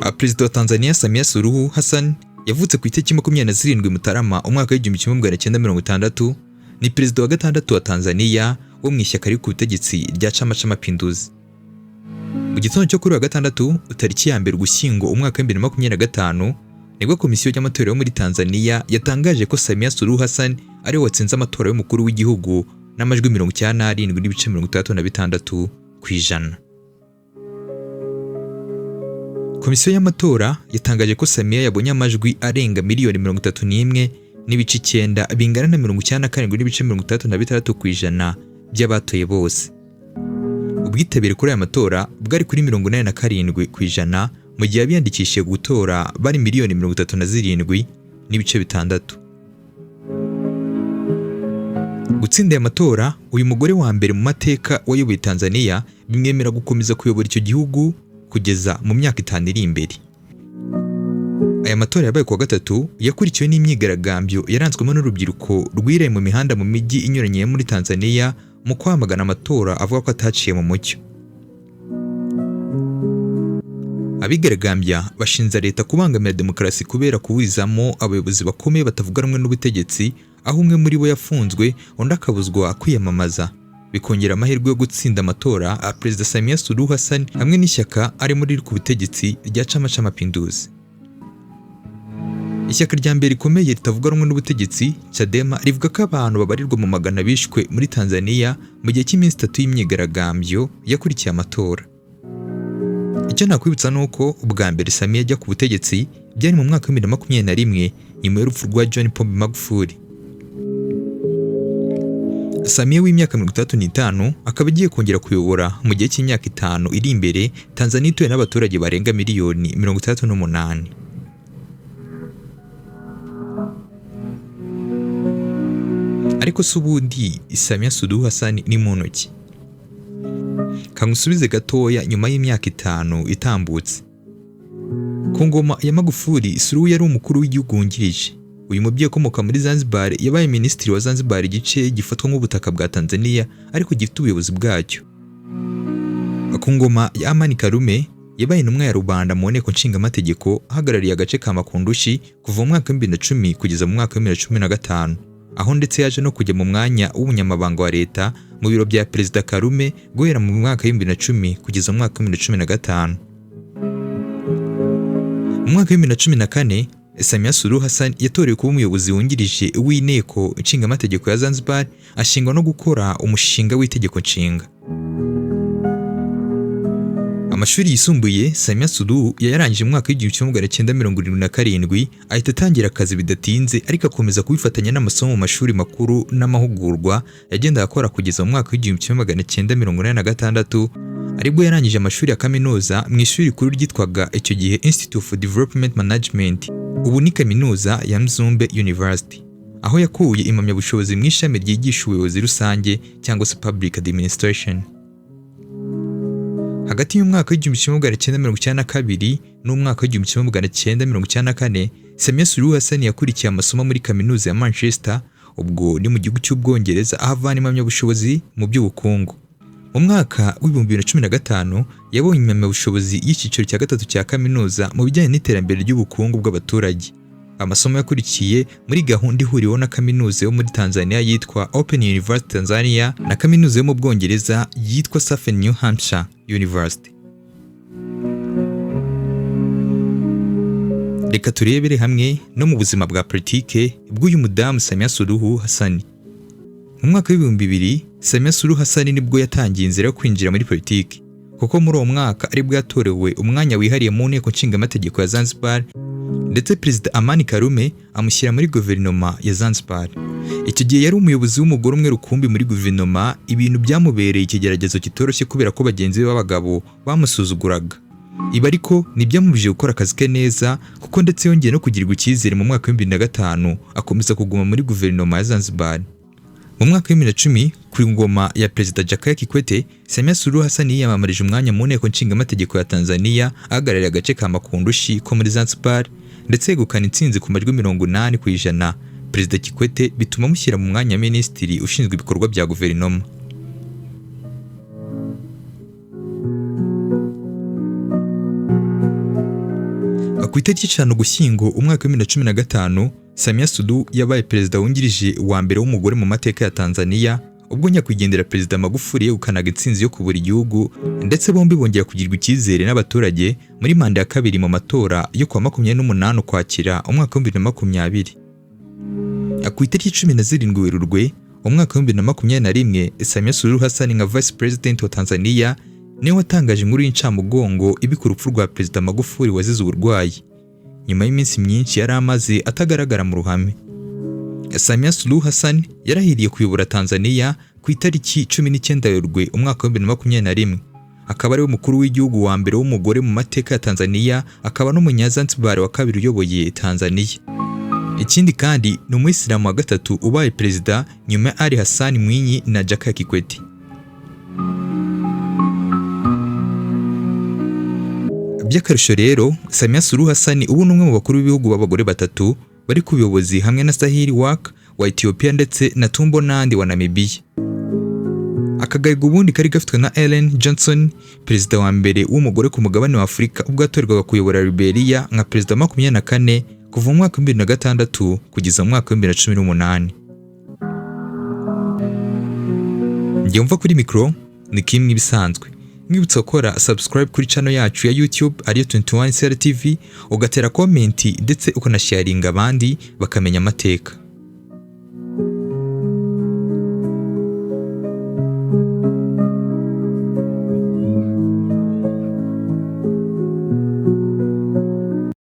Perezida wa Tanzania Samia Suluhu Hassan yavutse ku itariki 27 Mutarama umwaka w'1960. Ni perezida wa gatandatu wa Tanzania wo mu ishyaka riri ku butegetsi rya Chama c'Amapinduzi. Mu gitondo cyo kuri wa gatandatu tariki ya 1 Ugushyingo umwaka w'2025 nibwo komisiyo y'amatora yo muri Tanzania yatangaje ko Samia Suluhu Hassan ari we watsinze amatora y'umukuru w'igihugu n'amajwi 97.66%. Komisiyo y'amatora yatangaje ko Samia yabonye amajwi arenga miliyoni 31.9 bingana na 97.66% by'abatoye bose. Ubwitabire kuri aya matora bwari kuri 87% mu gihe abiyandikishije gutora bari miliyoni 37.6. Gutsinda aya matora, uyu mugore wa mbere mu mateka wayoboye Tanzania bimwemera gukomeza kuyobora icyo gihugu kugeza mu myaka 5 iri imbere. Aya matora yabaye ku wa gatatu yakurikiwe n'imyigaragambyo yaranzwemo n'urubyiruko rwiraye mu mihanda mu mijyi inyuranye muri Tanzania mu kwamagana amatora avuga ko ataciye mu mucyo. Abigaragambya bashinja leta kubangamira demokarasi kubera kuwizamo abayobozi bakomeye batavuga rumwe n'ubutegetsi, aho umwe muri bo yafunzwe undi akabuzwa kwiyamamaza, bikongera amahirwe yo gutsinda amatora Perezida Samia Suluhu Hassan hamwe n'ishyaka ari muri ku butegetsi rya Chama c'Amapinduzi. Ishyaka rya mbere rikomeye ritavuga rumwe n'ubutegetsi Chadema rivuga ko abantu babarirwa mu magana bishwe muri Tanzania mu gihe cy'iminsi 3 y'imyigaragambyo yakurikiye amatora. Icyo nakwibutsa nuko ubwa mbere Samia ajya ku butegetsi byari mu mwaka wa 2021 nyuma y'urupfu rwa John Pombe Magufuli. Samia w'imyaka 35 akaba agiye kongera kuyobora mu gihe cy'imyaka 5 iri imbere Tanzania ituwe n'abaturage barenga miliyoni 38. Ariko subundi Samia Suluhu Hassan ni muntu ki? Kangusubize gatoya nyuma y'imyaka 5 itambutse. Ku ngoma ya Magufuli, Suluhu yari umukuru w'igihugu wungirije. Uyu mubyeyi ukomoka muri Zanzibar yabaye minisitiri wa Zanzibar, igice gifatwa nk'ubutaka bwa Tanzania ariko gifite ubuyobozi bwacyo. Ku ngoma ya Amani Karume yabaye intumwa ya rubanda mu nteko nshingamategeko ahagarariye agace ka Makunduchi kuva mu mwaka wa 2010 kugeza mu mwaka wa 2015, aho ndetse yaje no kujya mu mwanya w'umunyamabanga wa leta mu biro bya Perezida Karume guhera mu mwaka wa 2010 kugeza mu mwaka wa 2015. Mu mwaka wa 2014 Samia Suluhu Hassan yatorewe kuba umuyobozi wungirije w'inteko nshingamategeko ya Zanzibar, ashingwa no gukora umushinga w'itegeko nshinga. Amashuri yisumbuye Samia Suluhu yarangije mu mwaka wa 1977 ahita atangira akazi bidatinze, ariko akomeza kubifatanya n'amasomo mu mashuri makuru n'amahugurwa yagenda akora kugeza mu mwaka wa 1986 aribwo yarangije amashuri ya kaminuza mu ishuri rikuru ryitwaga icyo gihe Institute for Development Management, ubu ni kaminuza ya Mzumbe University, aho yakuye impamyabushobozi mu ishami ryigisha ubuyobozi rusange cyangwa se Public Administration. Hagati y'umwaka wa 1992 n'umwaka wa 1994 Samia Suluhu Hassan yakurikiye amasomo muri kaminuza ya Manchester, ubwo ni mu gihugu cy'Ubwongereza, aho avana impamyabushobozi mu by'ubukungu. Mu mwaka wa 2015 yabonye impamyabushobozi y'icyiciro cya gatatu cya kaminuza mu bijyanye n'iterambere ry'ubukungu bw'abaturage. Amasomo yakurikiye muri gahunda ihuriweho na kaminuza yo muri Tanzania yitwa Open University Tanzania na kaminuza yo mu Bwongereza yitwa Southern New Hampshire University. Reka turebere hamwe no mu buzima bwa politike bw'uyu mudamu Samia Suluhu Hassan. Mu mwaka wa 2000 Samia Suluhu Hassan nibwo yatangiye inzira yo kwinjira muri politiki, kuko muri uwo mwaka aribwo yatorewe umwanya wihariye mu nteko nshingamategeko ya Zanzibar, ndetse Perezida Amani Karume amushyira muri guverinoma ya Zanzibar. Icyo gihe yari umuyobozi w'umugore umwe rukumbi muri guverinoma, ibintu byamubereye ikigeragezo kitoroshye kubera ko bagenzi be b'abagabo bamusuzuguraga. Ibi ariko ntibyamubujije gukora akazi ke neza, kuko ndetse yongeye no kugirirwa icyizere mu mwaka wa 2005 akomeza kuguma muri guverinoma ya Zanzibar. Mu mwaka wa 2010 ku ngoma ya Perezida Jakaya Kikwete, Samia Suluhu Hassan yiyamamarije umwanya mu nteko nshingamategeko ya Tanzania ahagarariye agace ka Makunduchi ko muri Zanzibar, ndetse yegukana intsinzi ku majwi 80%. Perezida Kikwete bituma amushyira mu mwanya wa minisitiri ushinzwe ibikorwa bya guverinoma. Ku itariki 5 Ugushyingo umwaka wa 2015 Samia Suluhu yabaye perezida wungirije wa mbere w'umugore mu mateka ya Tanzania, ubwo nyakwigendera perezida Magufuli yegukanaga intsinzi yo kubura igihugu, ndetse bombi bongera kugirwa icyizere n'abaturage muri manda ya kabiri mu matora yo kwa 28 Ukwakira umwaka wa 2020. Ku itariki 17 Werurwe umwaka wa 2021 Samia Suluhu Hassan nka Vice President wa Tanzania niwe watangaje inkuru y'incamugongo ibika urupfu rwa perezida Magufuli wazize uburwayi nyuma y'iminsi myinshi yari amaze atagaragara mu ruhame. Samia Suluhu Hassan yarahiriye kuyobora Tanzania ku itariki 19 Werurwe umwaka wa 2021, akaba ari we mukuru w'igihugu wa mbere w'umugore mu mateka ya Tanzania, akaba n'umunyazanzibar wa kabiri uyoboye Tanzania. Ikindi kandi ni umuyisilamu wa gatatu ubaye perezida nyuma ya Ali Hassan Mwinyi na Jakaya Kikwete. By'akarusho rero Samia Suluhu Hassan ubu n'umwe mu bakuru b'ibihugu b'abagore batatu bari ku buyobozi hamwe na Sahili Work wa Ethiopia ndetse na Tumbo Nandi wa Namibia. Akagayego ubundi kari gafitwe na Ellen Johnson, perezida wa mbere w'umugore ku mugabane wa Afurika ubwo yatorerwaga kuyobora Liberia nka perezida 24 kuva mu mwaka wa 2006 kugeza mu mwaka wa 2018. Njye mva kuri micro ni kimwe ibisanzwe. Mwibutsa gukora subscribe kuri channel yacu ya YouTube ariyo 21 TV, ugatera comment ndetse ukanasharinga abandi bakamenya amateka.